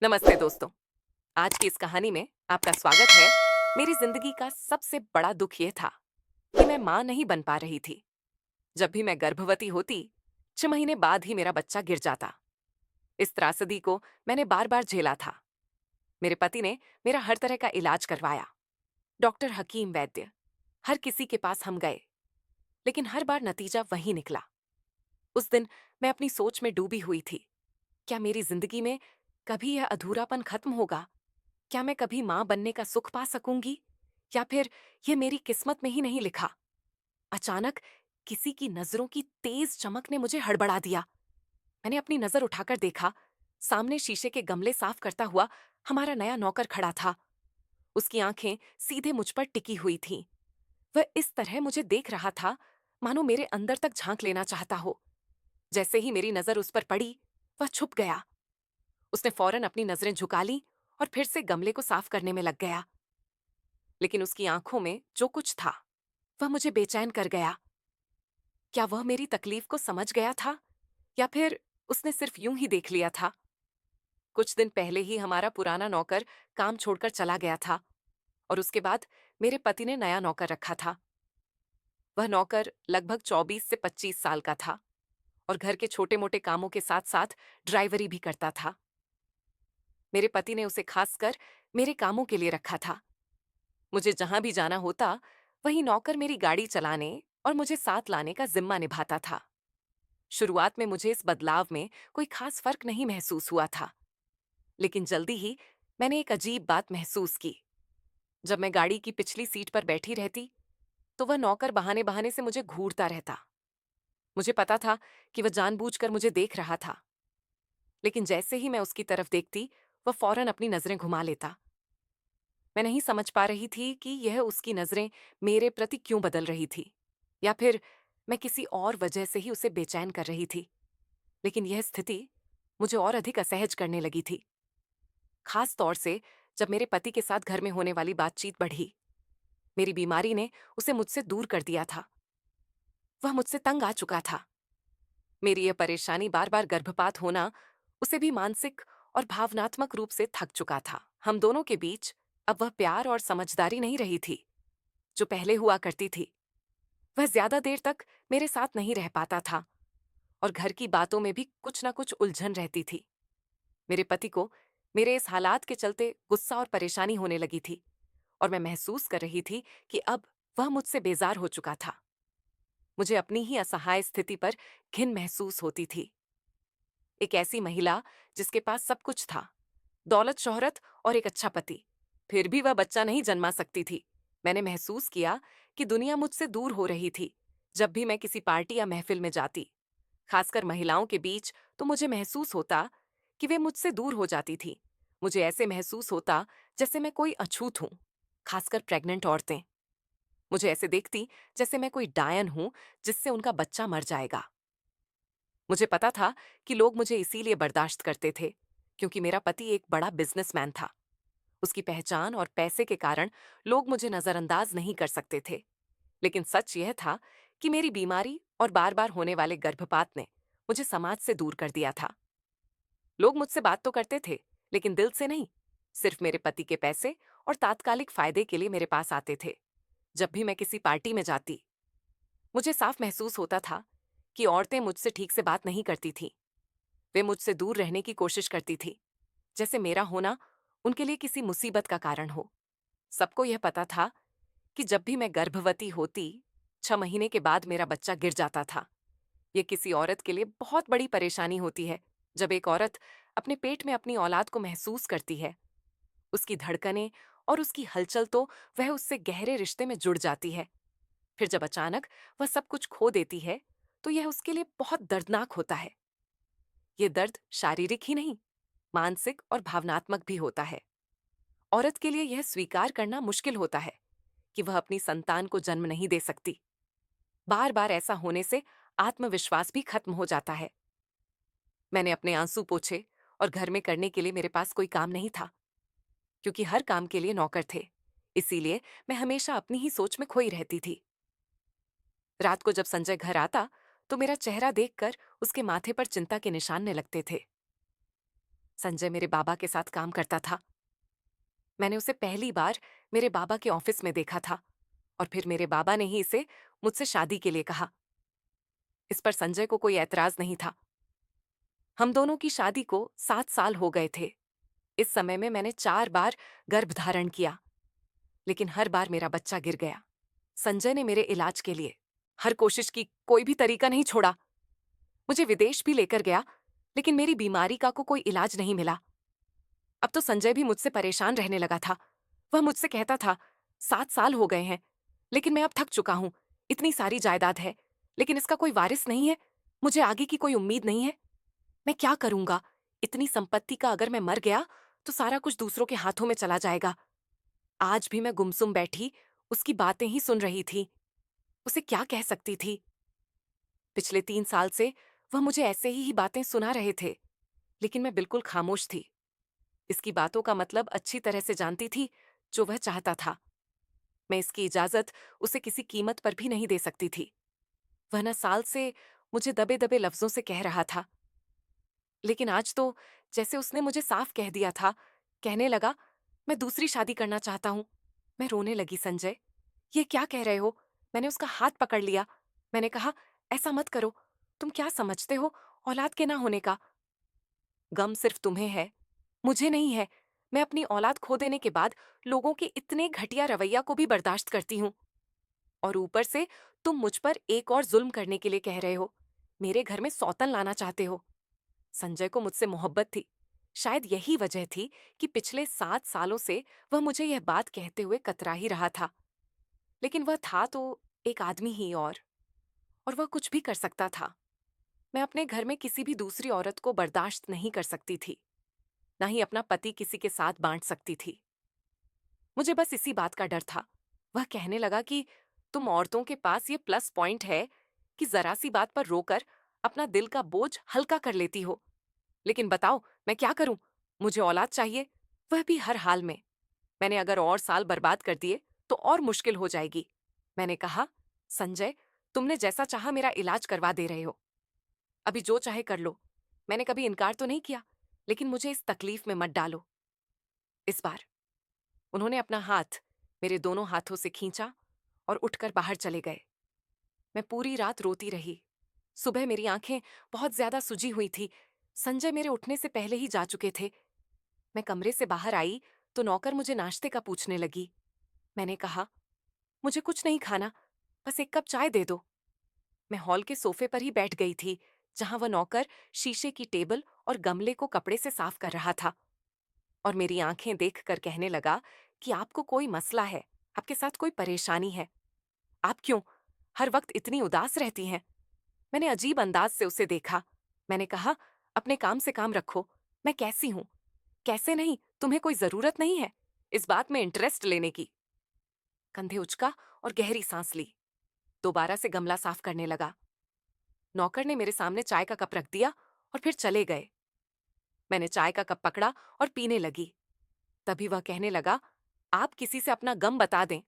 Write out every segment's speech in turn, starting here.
नमस्ते दोस्तों। आज की इस कहानी में आपका स्वागत है। मेरी जिंदगी का सबसे बड़ा दुख ये था कि मैं मां नहीं बन पा रही थी। जब भी मैं गर्भवती होती, 6 महीने बाद ही मेरा बच्चा गिर जाता। इस त्रासदी को मैंने बार बार झेला था। मेरे पति ने मेरा हर तरह का इलाज करवाया। डॉक्टर, हकीम, वैद्य, हर किसी के पास हम गए, लेकिन हर बार नतीजा वही निकला। उस दिन मैं अपनी सोच में डूबी हुई थी। क्या मेरी जिंदगी में कभी यह अधूरापन खत्म होगा? क्या मैं कभी मां बनने का सुख पा सकूंगी, या फिर यह मेरी किस्मत में ही नहीं लिखा? अचानक किसी की नजरों की तेज चमक ने मुझे हड़बड़ा दिया। मैंने अपनी नजर उठाकर देखा। सामने शीशे के गमले साफ करता हुआ हमारा नया नौकर खड़ा था। उसकी आंखें सीधे मुझ पर टिकी हुई थीं। वह इस तरह मुझे देख रहा था मानो मेरे अंदर तक झांक लेना चाहता हो। जैसे ही मेरी नजर उस पर पड़ी, वह छुप गया। उसने फौरन अपनी नजरें झुका ली और फिर से गमले को साफ करने में लग गया। लेकिन उसकी आंखों में जो कुछ था, वह मुझे बेचैन कर गया। क्या वह मेरी तकलीफ को समझ गया था, या फिर उसने सिर्फ यूं ही देख लिया था? कुछ दिन पहले ही हमारा पुराना नौकर काम छोड़कर चला गया था, और उसके बाद मेरे पति ने नया नौकर रखा था। वह नौकर लगभग 24 से 25 साल का था और घर के छोटे मोटे कामों के साथ साथ ड्राइवरी भी करता था। मेरे पति ने उसे खासकर मेरे कामों के लिए रखा था। मुझे जहां भी जाना होता, वही नौकर मेरी गाड़ी चलाने और मुझे साथ लाने का जिम्मा निभाता था। शुरुआत में मुझे इस बदलाव में कोई खास फर्क नहीं महसूस हुआ था, लेकिन जल्दी ही मैंने एक अजीब बात महसूस की। जब मैं गाड़ी की पिछली सीट पर बैठी रहती, तो वह नौकर बहाने बहाने से मुझे घूरता रहता। मुझे पता था कि वह जानबूझकर मुझे देख रहा था, लेकिन जैसे ही मैं उसकी तरफ देखती, वह फौरन अपनी नजरें घुमा लेता। मैं नहीं समझ पा रही थी कि यह उसकी नजरें मेरे प्रति क्यों बदल रही थी, या फिर मैं किसी और वजह से ही उसे बेचैन कर रही थी। लेकिन यह स्थिति मुझे और अधिक असहज करने लगी थी, खास तौर से जब मेरे पति के साथ घर में होने वाली बातचीत बढ़ी। मेरी बीमारी ने उसे मुझसे दूर कर दिया था। वह मुझसे तंग आ चुका था। मेरी यह परेशानी, बार बार गर्भपात होना, उसे भी मानसिक और भावनात्मक रूप से थक चुका था। हम दोनों के बीच अब वह प्यार और समझदारी नहीं रही थी जो पहले हुआ करती थी। वह ज्यादा देर तक मेरे साथ नहीं रह पाता था, और घर की बातों में भी कुछ ना कुछ उलझन रहती थी। मेरे पति को मेरे इस हालात के चलते गुस्सा और परेशानी होने लगी थी, और मैं महसूस कर रही थी कि अब वह मुझसे बेजार हो चुका था। मुझे अपनी ही असहाय स्थिति पर घिन महसूस होती थी। एक ऐसी महिला जिसके पास सब कुछ था, दौलत, शोहरत और एक अच्छा पति, फिर भी वह बच्चा नहीं जन्मा सकती थी। मैंने महसूस किया कि दुनिया मुझसे दूर हो रही थी। जब भी मैं किसी पार्टी या महफिल में जाती, खासकर महिलाओं के बीच, तो मुझे महसूस होता कि वे मुझसे दूर हो जाती थी। मुझे ऐसे महसूस होता जैसे मैं कोई अछूत हूं, खासकर प्रेग्नेंट औरतें। मुझे ऐसे देखती जैसे मैं कोई डायन हूं जिससे उनका बच्चा मर जाएगा। मुझे पता था कि लोग मुझे इसीलिए बर्दाश्त करते थे क्योंकि मेरा पति एक बड़ा बिजनेसमैन था। उसकी पहचान और पैसे के कारण लोग मुझे नजरअंदाज नहीं कर सकते थे। लेकिन सच यह था कि मेरी बीमारी और बार बार होने वाले गर्भपात ने मुझे समाज से दूर कर दिया था। लोग मुझसे बात तो करते थे, लेकिन दिल से नहीं। सिर्फ मेरे पति के पैसे और तात्कालिक फायदे के लिए मेरे पास आते थे। जब भी मैं किसी पार्टी में जाती, मुझे साफ महसूस होता था कि औरतें मुझसे ठीक से बात नहीं करती थीं। वे मुझसे दूर रहने की कोशिश करती थी, जैसे मेरा होना उनके लिए किसी मुसीबत का कारण हो। सबको यह पता था कि जब भी मैं गर्भवती होती, 6 महीने के बाद मेरा बच्चा गिर जाता था। यह किसी औरत के लिए बहुत बड़ी परेशानी होती है। जब एक औरत अपने पेट में अपनी औलाद को महसूस करती है, उसकी धड़कनें और उसकी हलचल, तो वह उससे गहरे रिश्ते में जुड़ जाती है। फिर जब अचानक वह सब कुछ खो देती है, तो यह उसके लिए बहुत दर्दनाक होता है। ये दर्द शारीरिक ही नहीं, मानसिक और भावनात्मक भी होता है। औरत के लिए यह स्वीकार करना मुश्किल होता है कि वह अपनी संतान को जन्म नहीं दे सकती। बार बार ऐसा होने से आत्मविश्वास भी खत्म हो जाता है। मैंने अपने आंसू पोंछे, और घर में करने के लिए मेरे पास कोई काम नहीं था, क्योंकि हर काम के लिए नौकर थे। इसीलिए मैं हमेशा अपनी ही सोच में खोई रहती थी। रात को जब संजय घर आता, तो मेरा चेहरा देखकर उसके माथे पर चिंता के निशान ने लगते थे। संजय मेरे बाबा के साथ काम करता था। मैंने उसे पहली बार मेरे बाबा के ऑफिस में देखा था और फिर मेरे बाबा ने ही इसे मुझसे शादी के लिए कहा। इस पर संजय को कोई ऐतराज नहीं था। हम दोनों की शादी को 7 साल हो गए थे। इस समय में मैंने 4 बार गर्भ धारण किया, लेकिन हर बार मेरा बच्चा गिर गया। संजय ने मेरे इलाज के लिए हर कोशिश की, कोई भी तरीका नहीं छोड़ा। मुझे विदेश भी लेकर गया, लेकिन मेरी बीमारी का कोई इलाज नहीं मिला। अब तो संजय भी मुझसे परेशान रहने लगा था। वह मुझसे कहता था, 7 साल हो गए हैं, लेकिन मैं अब थक चुका हूं। इतनी सारी जायदाद है, लेकिन इसका कोई वारिस नहीं है। मुझे आगे की कोई उम्मीद नहीं है। मैं क्या करूंगा? इतनी संपत्ति का अगर मैं मर गया तो सारा कुछ दूसरों के हाथों में चला जाएगा। आज भी मैं गुमसुम बैठी उसकी बातें ही सुन रही थी। उसे क्या कह सकती थी? पिछले 3 साल से वह मुझे ऐसे ही बातें सुना रहे थे, लेकिन मैं बिल्कुल खामोश थी। इसकी बातों का मतलब अच्छी तरह से जानती थी, जो वह चाहता था। मैं इसकी इजाजत उसे किसी कीमत पर भी नहीं दे सकती थी। वह न साल से मुझे दबे दबे लफ्जों से कह रहा था, लेकिन आज तो जैसे उसने मुझे साफ कह दिया था। कहने लगा, मैं दूसरी शादी करना चाहता हूं। मैं रोने लगी। संजय, ये क्या कह रहे हो? मैंने उसका हाथ पकड़ लिया। मैंने कहा, ऐसा मत करो। तुम क्या समझते हो औलाद के ना होने का? गम सिर्फ तुम्हें है, मुझे नहीं है। मैं अपनी औलाद खो देने के बाद लोगों के इतने घटिया रवैया को भी बर्दाश्त करती हूँ, और ऊपर से तुम मुझ पर एक और जुल्म करने के लिए कह रहे हो। मेरे घर में सौतन लाना चाहते हो। संजय को मुझसे मोहब्बत थी। शायद यही वजह थी कि पिछले 7 सालों से वह मुझे यह बात कहते हुए कतरा ही रहा था। लेकिन वह था तो एक आदमी ही, और वह कुछ भी कर सकता था। मैं अपने घर में किसी भी दूसरी औरत को बर्दाश्त नहीं कर सकती थी, ना ही अपना पति किसी के साथ बांट सकती थी। मुझे बस इसी बात का डर था। वह कहने लगा कि तुम औरतों के पास ये प्लस पॉइंट है कि जरा सी बात पर रोकर अपना दिल का बोझ हल्का कर लेती हो। लेकिन बताओ, मैं क्या करूं? मुझे औलाद चाहिए, वह भी हर हाल में। मैंने अगर और साल बर्बाद कर दिए तो और मुश्किल हो जाएगी। मैंने कहा, संजय, तुमने जैसा चाहा मेरा इलाज करवा दे रहे हो। अभी जो चाहे कर लो। मैंने कभी इनकार तो नहीं किया, लेकिन मुझे इस तकलीफ में मत डालो। इस बार उन्होंने अपना हाथ मेरे दोनों हाथों से खींचा और उठकर बाहर चले गए। मैं पूरी रात रोती रही। सुबह मेरी आंखें बहुत ज्यादा सुजी हुई थी। संजय मेरे उठने से पहले ही जा चुके थे। मैं कमरे से बाहर आई तो नौकर मुझे नाश्ते का पूछने लगी। मैंने कहा, मुझे कुछ नहीं खाना, बस एक कप चाय दे दो। मैं हॉल के सोफे पर ही बैठ गई थी, जहां वह नौकर शीशे की टेबल और गमले को कपड़े से साफ कर रहा था, और मेरी आंखें देखकर कहने लगा कि आपको कोई मसला है, आपके साथ कोई परेशानी है। आप क्यों हर वक्त इतनी उदास रहती हैं? मैंने अजीब अंदाज से उसे देखा। मैंने कहा, अपने काम से काम रखो। मैं कैसी हूं? कैसे नहीं, तुम्हें कोई जरूरत नहीं है इस बात में इंटरेस्ट लेने की। कंधे उचका और गहरी सांस ली। दोबारा से गमला साफ करने लगा। नौकर ने मेरे सामने चाय का कप रख दिया और फिर चले गए। मैंने चाय का कप पकड़ा और पीने लगी। तभी वह कहने लगा, आप किसी से अपना गम बता दें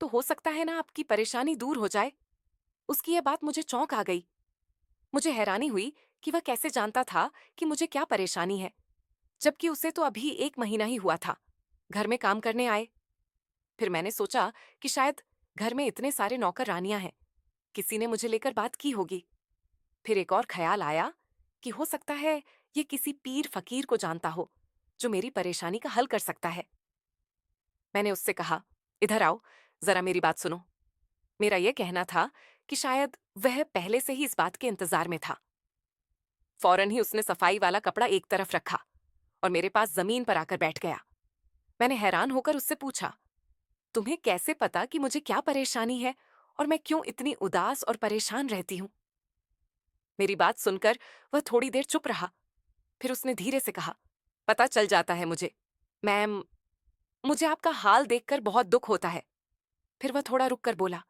तो हो सकता है ना आपकी परेशानी दूर हो जाए। उसकी यह बात मुझे चौंक आ गई। मुझे हैरानी हुई कि वह कैसे जानता था कि मुझे क्या परेशानी है, जबकि उसे तो अभी 1 महीना ही हुआ था घर में काम करने आए। फिर मैंने सोचा कि शायद घर में इतने सारे नौकर रानियां हैं, किसी ने मुझे लेकर बात की होगी। फिर एक और ख्याल आया कि हो सकता है ये किसी पीर फकीर को जानता हो, जो मेरी परेशानी का हल कर सकता है। मैंने उससे कहा, इधर आओ, जरा मेरी बात सुनो। मेरा यह कहना था कि शायद वह पहले से ही इस बात के इंतजार में था। फौरन ही उसने सफाई वाला कपड़ा एक तरफ रखा और मेरे पास जमीन पर आकर बैठ गया। मैंने हैरान होकर उससे पूछा, तुम्हें कैसे पता कि मुझे क्या परेशानी है और मैं क्यों इतनी उदास और परेशान रहती हूं? मेरी बात सुनकर वह थोड़ी देर चुप रहा। फिर उसने धीरे से कहा, पता चल जाता है मुझे। मैम, मुझे आपका हाल देखकर बहुत दुख होता है। फिर वह थोड़ा रुक कर बोला,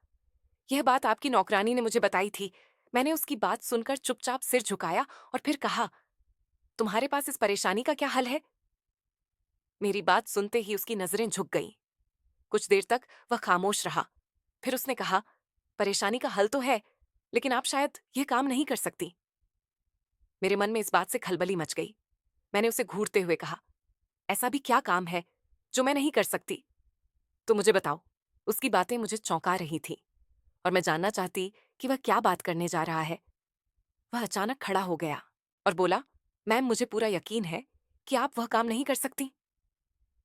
यह बात आपकी नौकरानी ने मुझे बताई थी। मैंने उसकी बात सुनकर चुपचाप सिर झुकाया और फिर कहा, तुम्हारे पास इस परेशानी का क्या हल है? मेरी बात सुनते ही उसकी नजरें झुक गईं। कुछ देर तक वह खामोश रहा। फिर उसने कहा, परेशानी का हल तो है, लेकिन आप शायद यह काम नहीं कर सकती। मेरे मन में इस बात से खलबली मच गई। मैंने उसे घूरते हुए कहा, ऐसा भी क्या काम है जो मैं नहीं कर सकती? तो मुझे बताओ। उसकी बातें मुझे चौंका रही थीं और मैं जानना चाहती कि वह क्या बात करने जा रहा है। वह अचानक खड़ा हो गया और बोला, मैम मुझे पूरा यकीन है कि आप वह काम नहीं कर सकती।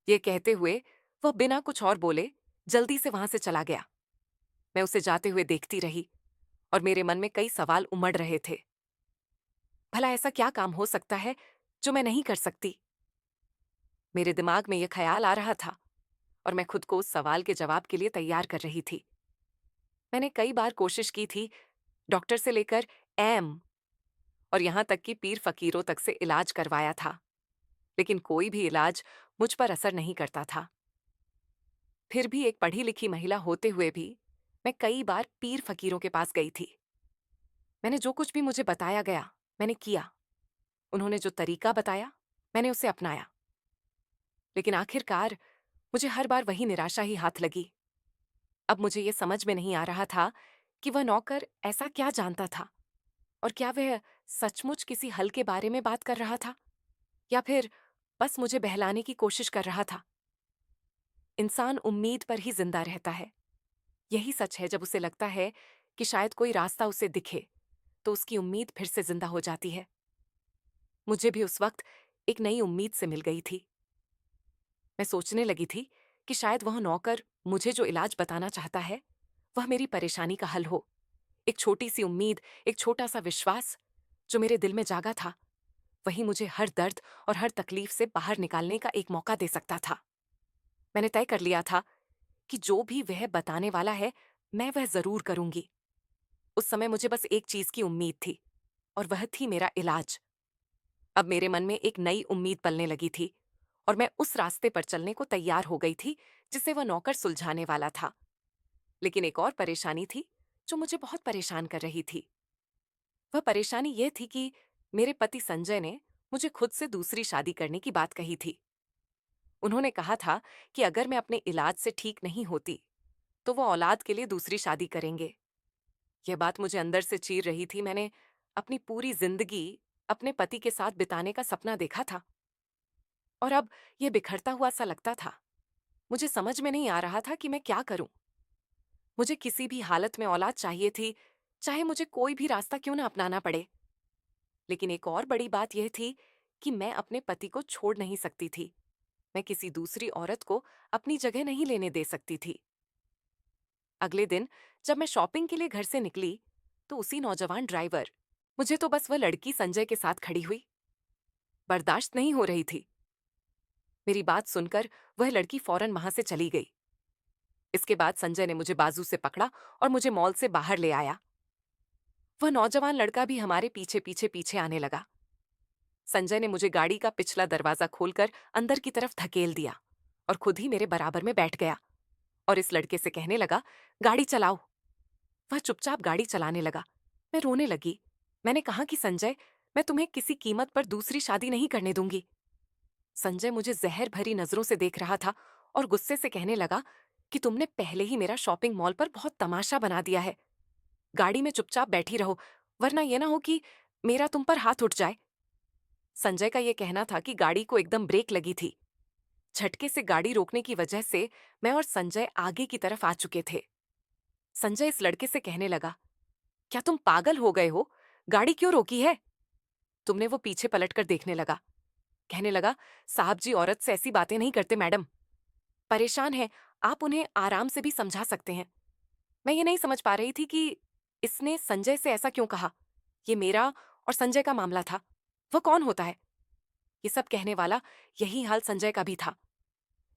ये कहते हुए वह बिना कुछ और बोले जल्दी से वहां से चला गया। मैं उसे जाते हुए देखती रही और मेरे मन में कई सवाल उमड़ रहे थे। भला ऐसा क्या काम हो सकता है जो मैं नहीं कर सकती? मेरे दिमाग में यह ख्याल आ रहा था और मैं खुद को उस सवाल के जवाब के लिए तैयार कर रही थी। मैंने कई बार कोशिश की थी, डॉक्टर से लेकर एम और यहां तक कि पीर फकीरों तक से इलाज करवाया था, लेकिन कोई भी इलाज मुझ पर असर नहीं करता था। फिर भी एक पढ़ी लिखी महिला होते हुए भी मैं कई बार पीर फकीरों के पास गई थी। मैंने जो कुछ भी मुझे बताया गया, मैंने किया। उन्होंने जो तरीका बताया, मैंने उसे अपनाया। लेकिन आखिरकार मुझे हर बार वही निराशा ही हाथ लगी। अब मुझे ये समझ में नहीं आ रहा था कि वह नौकर ऐसा क्या जानता था और क्या वह सचमुच किसी हल के बारे में बात कर रहा था या फिर बस मुझे बहलाने की कोशिश कर रहा था। इंसान उम्मीद पर ही जिंदा रहता है। यही सच है जब उसे लगता है कि शायद कोई रास्ता उसे दिखे तो उसकी उम्मीद फिर से जिंदा हो जाती है। मुझे भी उस वक्त एक नई उम्मीद से मिल गई थी। मैं सोचने लगी थी कि शायद वह नौकर मुझे जो इलाज बताना चाहता है वह मेरी परेशानी का हल हो। एक छोटी सी उम्मीद, एक छोटा सा विश्वास जो मेरे दिल में जागा था, वही मुझे हर दर्द और हर तकलीफ से बाहर निकालने का एक मौका दे सकता था। मैंने तय कर लिया था कि जो भी वह बताने वाला है, मैं वह जरूर करूंगी। उस समय मुझे बस एक चीज की उम्मीद थी और वह थी मेरा इलाज। अब मेरे मन में एक नई उम्मीद पलने लगी थी और मैं उस रास्ते पर चलने को तैयार हो गई थी जिसे वह नौकर सुलझाने वाला था। लेकिन एक और परेशानी थी जो मुझे बहुत परेशान कर रही थी। वह परेशानी यह थी कि मेरे पति संजय ने मुझे खुद से दूसरी शादी करने की बात कही थी। उन्होंने कहा था कि अगर मैं अपने इलाज से ठीक नहीं होती तो वो औलाद के लिए दूसरी शादी करेंगे। यह बात मुझे अंदर से चीर रही थी। मैंने अपनी पूरी जिंदगी अपने पति के साथ बिताने का सपना देखा था और अब यह बिखरता हुआ सा लगता था। मुझे समझ में नहीं आ रहा था कि मैं क्या करूं। मुझे किसी भी हालत में औलाद चाहिए थी, चाहे मुझे कोई भी रास्ता क्यों ना अपनाना पड़े। लेकिन एक और बड़ी बात यह थी कि मैं अपने पति को छोड़ नहीं सकती थी। मैं किसी दूसरी औरत को अपनी जगह नहीं लेने दे सकती थी। अगले दिन जब मैं शॉपिंग के लिए घर से निकली तो उसी नौजवान ड्राइवर, मुझे तो बस वह लड़की संजय के साथ खड़ी हुई। बर्दाश्त नहीं हो रही थी। मेरी बात सुनकर वह लड़की फौरन वहां से चली गई। इसके बाद संजय ने मुझे बाजू से पकड़ा और मुझे मॉल से बाहर ले आया। वह नौजवान लड़का भी हमारे पीछे पीछे पीछे आने लगा। संजय ने मुझे गाड़ी का पिछला दरवाजा खोलकर अंदर की तरफ धकेल दिया और खुद ही मेरे बराबर में बैठ गया और इस लड़के से कहने लगा, गाड़ी चलाओ। वह चुपचाप गाड़ी चलाने लगा। मैं रोने लगी। मैंने कहा कि संजय, मैं तुम्हें किसी कीमत पर दूसरी शादी नहीं करने दूंगी। संजय मुझे जहर भरी नजरों से देख रहा था और गुस्से से कहने लगा कि तुमने पहले ही मेरा शॉपिंग मॉल पर बहुत तमाशा बना दिया है। गाड़ी में चुपचाप बैठी रहो, वरना यह ना हो कि मेरा तुम पर हाथ उठ जाए। संजय का यह कहना था कि गाड़ी को एकदम ब्रेक लगी थी। झटके से गाड़ी रोकने की वजह से मैं और संजय आगे की तरफ आ चुके थे। संजय इस लड़के से कहने लगा, क्या तुम पागल हो गए हो? गाड़ी क्यों रोकी है? तुमने वो पीछे पलटकर देखने लगा। कहने लगा, साहब जी औरत से ऐसी बातें नहीं करते मैडम। परेशान है, आप उन्हें आराम से भी समझा सकते हैं। मैं ये नहीं समझ पा रही थी कि इसने संजय से ऐसा क्यों कहा। ये मेरा और संजय का मामला था। वह कौन होता है? ये सब कहने वाला यही हाल संजय का भी था।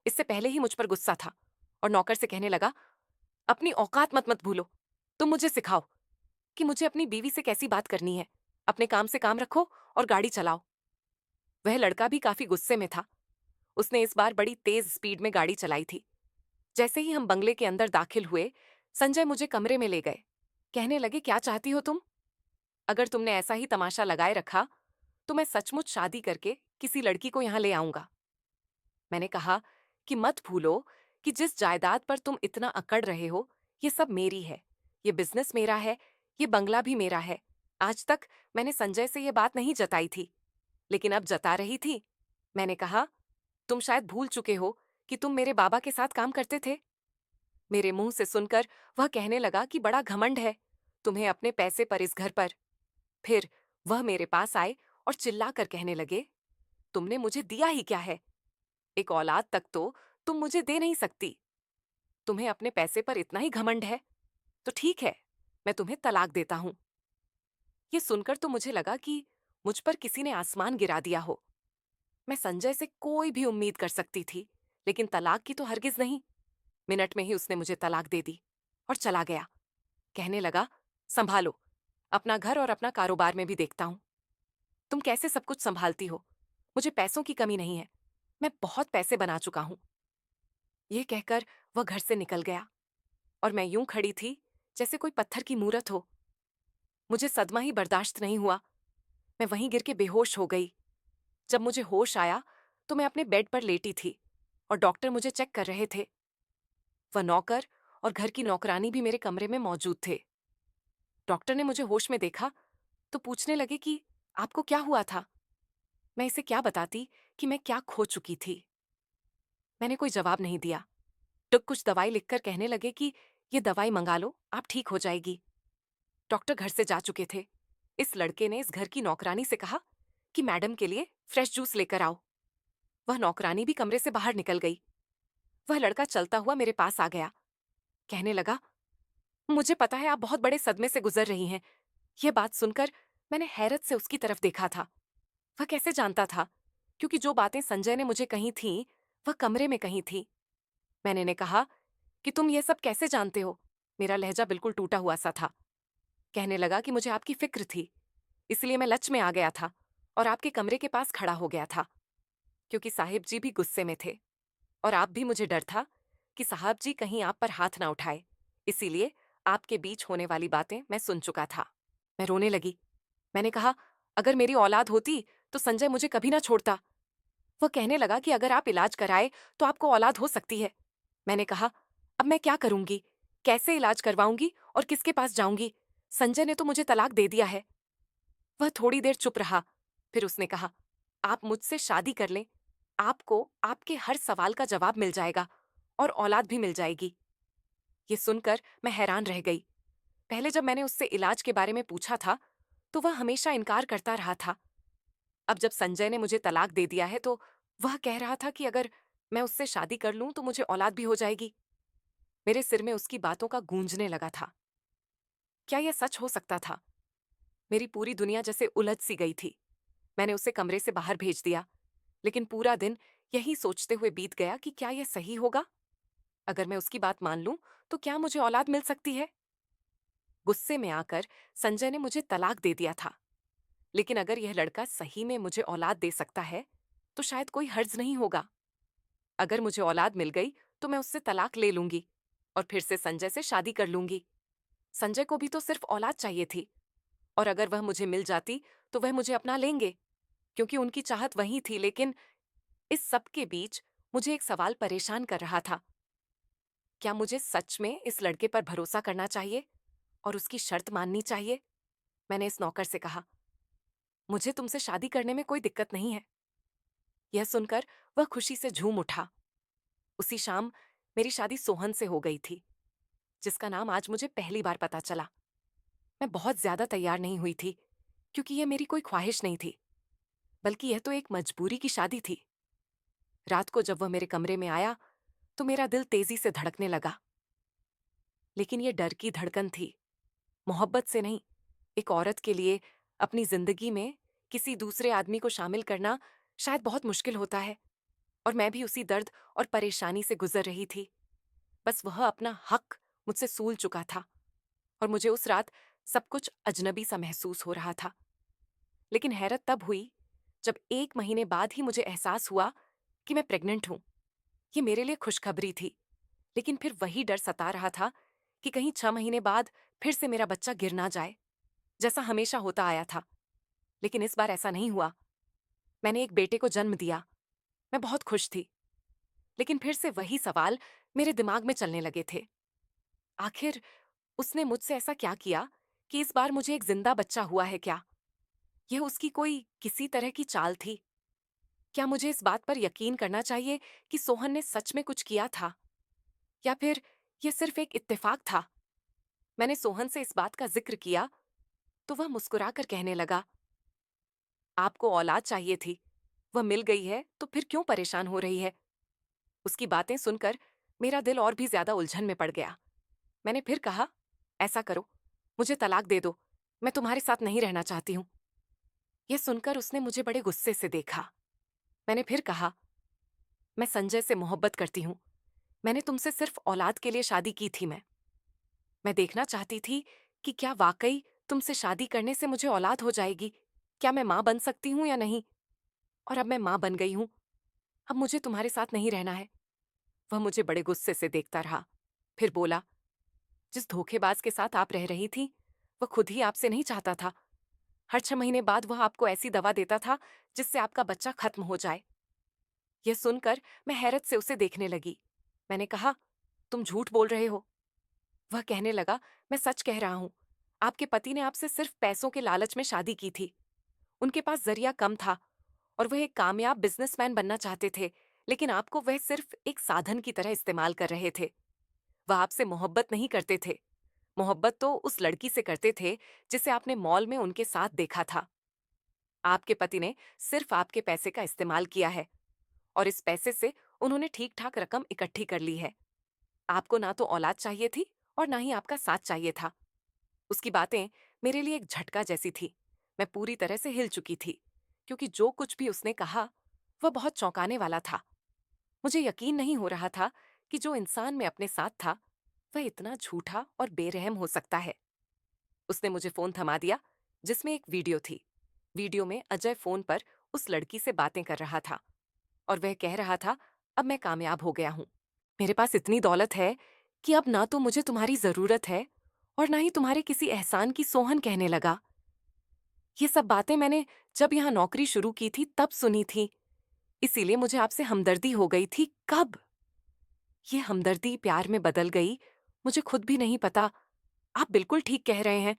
इससे पहले ही मुझ पर गुस्सा था और नौकर से कहने लगा, अपनी औकात मत मत भूलो। तुम मुझे सिखाओ कि मुझे अपनी बीवी से कैसी बात करनी है। अपने काम से काम रखो और गाड़ी चलाओ। वह लड़का भी काफी गुस्से में था। उसने इस बार बड़ी तेज स्पीड में गाड़ी चलाई थी। जैसे ही हम बंगले के अंदर दाखिल हुए, संजय मुझे कमरे में ले गए। कहने लगे, क्या चाहती हो तुम? अगर तुमने ऐसा ही तमाशा लगाए रखा तो मैं सचमुच शादी करके किसी लड़की को यहां ले आऊंगा। मैंने कहा कि मत भूलो कि जिस जायदाद पर तुम इतना अकड़ रहे हो, ये सब मेरी है। ये बिजनेस मेरा है, ये बंगला भी मेरा है। आज तक मैंने संजय से ये बात नहीं जताई थी। लेकिन अब जता रही थी। मैंने कहा, तुम शायद भूल चुके हो कि तुम मेरे बाबा के साथ काम करते थे। मेरे मुंह से सुनकर वह कहने लगा कि बड़ा घमंड है तुम्हें अपने पैसे पर इस घर पर। फिर वह मेरे पास आए और चिल्लाकर कहने लगे, तुमने मुझे दिया ही क्या है? एक औलाद तक तो तुम मुझे दे नहीं सकती। तुम्हें अपने पैसे पर इतना ही घमंड है तो ठीक है, मैं तुम्हें तलाक देता हूं। ये सुनकर तो मुझे लगा कि मुझ पर किसी ने आसमान गिरा दिया हो। मैं संजय से कोई भी उम्मीद कर सकती थी, लेकिन तलाक की तो हरगिज नहीं। मिनट में ही उसने मुझे तलाक दे दी और चला गया। कहने लगा, संभालो, अपना घर और अपना कारोबार में भी देखता हूं। तुम कैसे सब कुछ संभालती हो? मुझे पैसों की कमी नहीं है, मैं बहुत पैसे बना चुका हूं। ये कहकर वह घर से निकल गया और मैं यूं खड़ी थी जैसे कोई पत्थर की मूरत हो। मुझे सदमा ही बर्दाश्त नहीं हुआ। मैं वहीं गिर के बेहोश हो गई। जब मुझे होश आया तो मैं अपने बेड पर लेटी थी और डॉक्टर मुझे चेक कर रहे थे। वह नौकर और घर की नौकरानी भी मेरे कमरे में मौजूद थे। डॉक्टर ने मुझे होश में देखा तो पूछने लगे कि आपको क्या हुआ था। मैं इसे क्या बताती कि मैं क्या खो चुकी थी। मैंने कोई जवाब नहीं दिया। टुक कुछ दवाई लिखकर कहने लगे कि ये दवाई मंगा लो, आप ठीक हो जाएगी। डॉक्टर घर से जा चुके थे। इस लड़के ने इस घर की नौकरानी से कहा कि मैडम के लिए फ्रेश जूस लेकर आओ। वह नौकरानी भी कमरे से बाहर निकल गई। वह लड़का चलता हुआ मेरे पास आ गया। कहने लगा, मुझे पता है आप बहुत बड़े सदमे से गुजर रही हैं। यह बात सुनकर मैंने हैरत से उसकी तरफ देखा था। वह कैसे जानता था? क्योंकि जो बातें संजय ने मुझे कही थीं, वह कमरे में कही थी। मैंने ने कहा कि तुम ये सब कैसे जानते हो? मेरा लहजा बिल्कुल टूटा हुआ सा था। कहने लगा कि मुझे आपकी फिक्र थी, इसलिए मैं लच में आ गया था और आपके कमरे के पास खड़ा हो गया था, क्योंकि साहिब जी भी गुस्से में थे और आप भी मुझे डर था कि साहब जी कहीं आप पर हाथ ना उठाए। इसीलिए आपके बीच होने वाली बातें मैं सुन चुका था। मैं रोने लगी। मैंने कहा, अगर मेरी औलाद होती तो संजय मुझे कभी ना छोड़ता। वह कहने लगा कि अगर आप इलाज कराए तो आपको औलाद हो सकती है। मैंने कहा, अब मैं क्या करूंगी? कैसे इलाज करवाऊंगी और किसके पास जाऊंगी? संजय ने तो मुझे तलाक दे दिया है। वह थोड़ी देर चुप रहा। फिर उसने कहा, आप मुझसे शादी कर लें, आपको आपके हर सवाल का जवाब मिल जाएगा और औलाद भी मिल जाएगी। ये सुनकर मैं हैरान रह गई। पहले जब मैंने उससे इलाज के बारे में पूछा था तो वह हमेशा इनकार करता रहा था। अब जब संजय ने मुझे तलाक दे दिया है तो वह कह रहा था कि अगर मैं उससे शादी कर लूं तो मुझे औलाद भी हो जाएगी। मेरे सिर में उसकी बातों का गूंजने लगा था। क्या यह सच हो सकता था? मेरी पूरी दुनिया जैसे उलझ सी गई थी। मैंने उसे कमरे से बाहर भेज दिया, लेकिन पूरा दिन यही सोचते हुए बीत गया कि क्या यह सही होगा? अगर मैं उसकी बात मान लूं तो क्या मुझे औलाद मिल सकती है? गुस्से में आकर संजय ने मुझे तलाक दे दिया था, लेकिन अगर यह लड़का सही में मुझे औलाद दे सकता है तो शायद कोई हर्ज नहीं होगा। अगर मुझे औलाद मिल गई तो मैं उससे तलाक ले लूंगी और फिर से संजय से शादी कर लूंगी। संजय को भी तो सिर्फ औलाद चाहिए थी, और अगर वह मुझे मिल जाती तो वह मुझे अपना लेंगे, क्योंकि उनकी चाहत वही थी। लेकिन इस सब के बीच मुझे एक सवाल परेशान कर रहा था। क्या मुझे सच में इस लड़के पर भरोसा करना चाहिए और उसकी शर्त माननी चाहिए? मैंने इस नौकर से कहा, मुझे तुमसे शादी करने में कोई दिक्कत नहीं है। यह सुनकर वह खुशी से झूम उठा। उसी शाम मेरी शादी सोहन से हो गई थी, जिसका नाम आज मुझे पहली बार पता चला। मैं बहुत ज्यादा तैयार नहीं हुई थी, क्योंकि यह मेरी कोई ख्वाहिश नहीं थी, बल्कि यह तो एक मजबूरी की शादी थी। रात को जब वह मेरे कमरे में आया तो मेरा दिल तेजी से धड़कने लगा, लेकिन यह डर की धड़कन थी, मोहब्बत से नहीं। एक औरत के लिए अपनी जिंदगी में किसी दूसरे आदमी को शामिल करना शायद बहुत मुश्किल होता है, और मैं भी उसी दर्द और परेशानी से गुजर रही थी। बस वह अपना हक मुझसे सूल चुका था और मुझे उस रात सब कुछ अजनबी सा महसूस हो रहा था। लेकिन हैरत तब हुई जब 1 महीने बाद ही मुझे एहसास हुआ कि मैं प्रेग्नेंट हूं। ये मेरे लिए खुशखबरी थी, लेकिन फिर वही डर सता रहा था कि कहीं 6 महीने बाद फिर से मेरा बच्चा गिर ना जाए, जैसा हमेशा होता आया था। लेकिन इस बार ऐसा नहीं हुआ। मैंने एक बेटे को जन्म दिया। मैं बहुत खुश थी, लेकिन फिर से वही सवाल मेरे दिमाग में चलने लगे थे। आखिर उसने मुझसे ऐसा क्या किया कि इस बार मुझे एक जिंदा बच्चा हुआ है क्या? यह उसकी कोई किसी तरह की चाल थी? क्या मुझे इस बात पर यकीन करना चाहिए कि सोहन ने सच में कुछ किया था, या फिर यह सिर्फ एक इत्तेफाक था? मैंने सोहन से इस बात का जिक्र किया तो वह मुस्कुराकर कहने लगा, आपको औलाद चाहिए थी, वह मिल गई है तो फिर क्यों परेशान हो रही है? उसकी बातें सुनकर मेरा दिल और भी ज्यादा उलझन में पड़ गया। मैंने फिर कहा, ऐसा करो, मुझे तलाक दे दो, मैं तुम्हारे साथ नहीं रहना चाहती हूं। यह सुनकर उसने मुझे बड़े गुस्से से देखा। मैंने फिर कहा, मैं संजय से मोहब्बत करती हूँ, मैंने तुमसे सिर्फ औलाद के लिए शादी की थी। मैं देखना चाहती थी कि क्या वाकई तुमसे शादी करने से मुझे औलाद हो जाएगी, क्या मैं मां बन सकती हूँ या नहीं। और अब मैं मां बन गई हूं, अब मुझे तुम्हारे साथ नहीं रहना है। वह मुझे बड़े गुस्से से देखता रहा, फिर बोला, जिस धोखेबाज के साथ आप रह रही थी वह खुद ही आपसे नहीं चाहता था। हर 6 महीने बाद वह आपको ऐसी दवा देता था जिससे आपका बच्चा खत्म हो जाए। यह सुनकर मैं हैरत से उसे देखने लगी। मैंने कहा, तुम झूठ बोल रहे हो। वह कहने लगा, मैं सच कह रहा हूं, आपके पति ने आपसे सिर्फ पैसों के लालच में शादी की थी। उनके पास जरिया कम था और वह एक कामयाब बिजनेसमैन बनना चाहते थे, लेकिन आपको वह सिर्फ एक साधन की तरह इस्तेमाल कर रहे थे। वह आपसे मोहब्बत नहीं करते थे। मोहब्बत तो उस लड़की से करते थे जिसे आपने मॉल में उनके साथ देखा था। आपके पति ने सिर्फ आपके पैसे का इस्तेमाल किया है और इस पैसे से उन्होंने ठीक ठाक रकम इकट्ठी कर ली है। आपको ना तो औलाद चाहिए थी और ना ही आपका साथ चाहिए था। उसकी बातें मेरे लिए एक झटका जैसी थी। मैं पूरी तरह से हिल चुकी थी, क्योंकि जो कुछ भी उसने कहा वह बहुत चौंकाने वाला था। मुझे यकीन नहीं हो रहा था कि जो इंसान मैं अपने साथ था वह इतना झूठा और बेरहम हो सकता है। उसने मुझे फोन थमा दिया जिसमें एक वीडियो थी। वीडियो में अजय फोन पर उस लड़की से बातें कर रहा था और वह कह रहा था, अब मैं कामयाब हो गया हूं। मेरे पास इतनी दौलत है कि अब ना तो मुझे तुम्हारी जरूरत है और ना ही तुम्हारे किसी एहसान की। सोहन कहने लगा, ये सब बातें मैंने जब यहां नौकरी शुरू की थी तब सुनी थी, इसीलिए मुझे आपसे हमदर्दी हो गई थी। कब ये हमदर्दी प्यार में बदल गई मुझे खुद भी नहीं पता। आप बिल्कुल ठीक कह रहे हैं,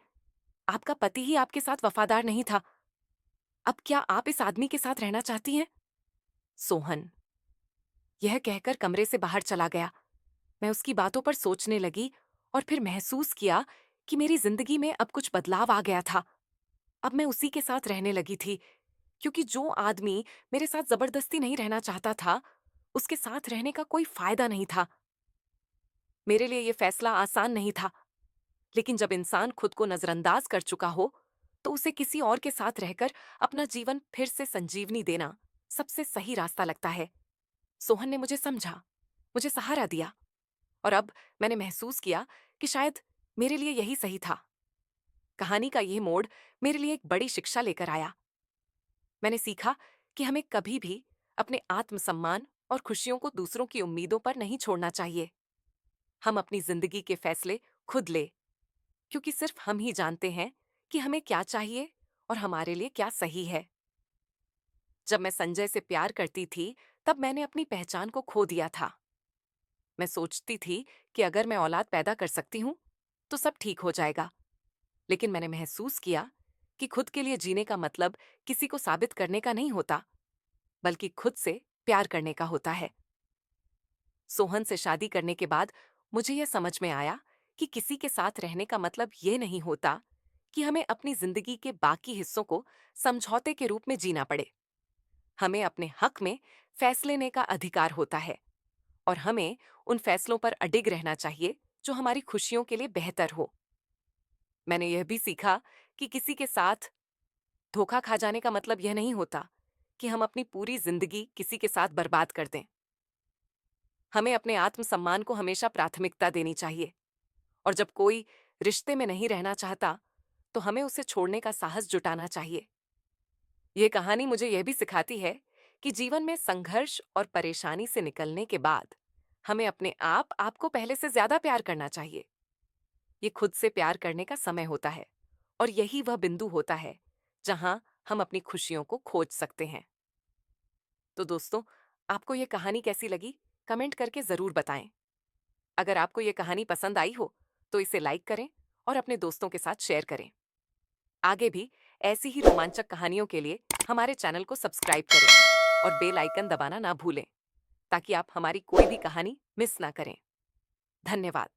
आपका पति ही आपके साथ वफादार नहीं था। अब क्या आप इस आदमी के साथ रहना चाहती हैं? सोहन यह कहकर कमरे से बाहर चला गया। मैं उसकी बातों पर सोचने लगी और फिर महसूस किया कि मेरी जिंदगी में अब कुछ बदलाव आ गया था। अब मैं उसी के साथ रहने लगी थी, क्योंकि जो आदमी मेरे साथ जबरदस्ती नहीं रहना चाहता था उसके साथ रहने का कोई फायदा नहीं था। मेरे लिए यह फैसला आसान नहीं था, लेकिन जब इंसान खुद को नजरअंदाज कर चुका हो तो उसे किसी और के साथ रहकर अपना जीवन फिर से संजीवनी देना सबसे सही रास्ता लगता है। सोहन ने मुझे समझा, मुझे सहारा दिया और अब मैंने महसूस किया कि शायद मेरे लिए यही सही था। कहानी का यह मोड़ मेरे लिए एक बड़ी शिक्षा लेकर आया। मैंने सीखा कि हमें कभी भी अपने आत्मसम्मान और खुशियों को दूसरों की उम्मीदों पर नहीं छोड़ना चाहिए। हम अपनी जिंदगी के फैसले खुद ले, क्योंकि सिर्फ हम ही जानते हैं कि हमें क्या चाहिए और हमारे लिए क्या सही है। जब मैं संजय से प्यार करती थी तब मैंने अपनी पहचान को खो दिया था। मैं सोचती थी कि अगर मैं औलाद पैदा कर सकती हूं तो सब ठीक हो जाएगा, लेकिन मैंने महसूस किया कि खुद के लिए जीने का मतलब किसी को साबित करने का नहीं होता, बल्कि खुद से प्यार करने का होता है। सोहन से शादी करने के बाद मुझे यह समझ में आया कि किसी के साथ रहने का मतलब ये नहीं होता कि हमें अपनी जिंदगी के बाकी हिस्सों को समझौते के रूप में जीना पड़े। हमें अपने हक में फैसले लेने का अधिकार होता है और हमें उन फैसलों पर अडिग रहना चाहिए जो हमारी खुशियों के लिए बेहतर हो। मैंने यह भी सीखा कि किसी के साथ धोखा खा जाने का मतलब यह नहीं होता कि हम अपनी पूरी जिंदगी किसी के साथ बर्बाद कर दें। हमें अपने आत्मसम्मान को हमेशा प्राथमिकता देनी चाहिए और जब कोई रिश्ते में नहीं रहना चाहता तो हमें उसे छोड़ने का साहस जुटाना चाहिए। यह कहानी मुझे यह भी सिखाती है कि जीवन में संघर्ष और परेशानी से निकलने के बाद हमें अपने आप को पहले से ज्यादा प्यार करना चाहिए। ये खुद से प्यार करने का समय होता है और यही वह बिंदु होता है जहां हम अपनी खुशियों को खोज सकते हैं। तो दोस्तों, आपको यह कहानी कैसी लगी कमेंट करके जरूर बताएं। अगर आपको यह कहानी पसंद आई हो तो इसे लाइक करें और अपने दोस्तों के साथ शेयर करें। आगे भी ऐसी ही रोमांचक कहानियों के लिए हमारे चैनल को सब्सक्राइब करें और बेल आइकन दबाना ना भूलें ताकि आप हमारी कोई भी कहानी मिस ना करें। धन्यवाद।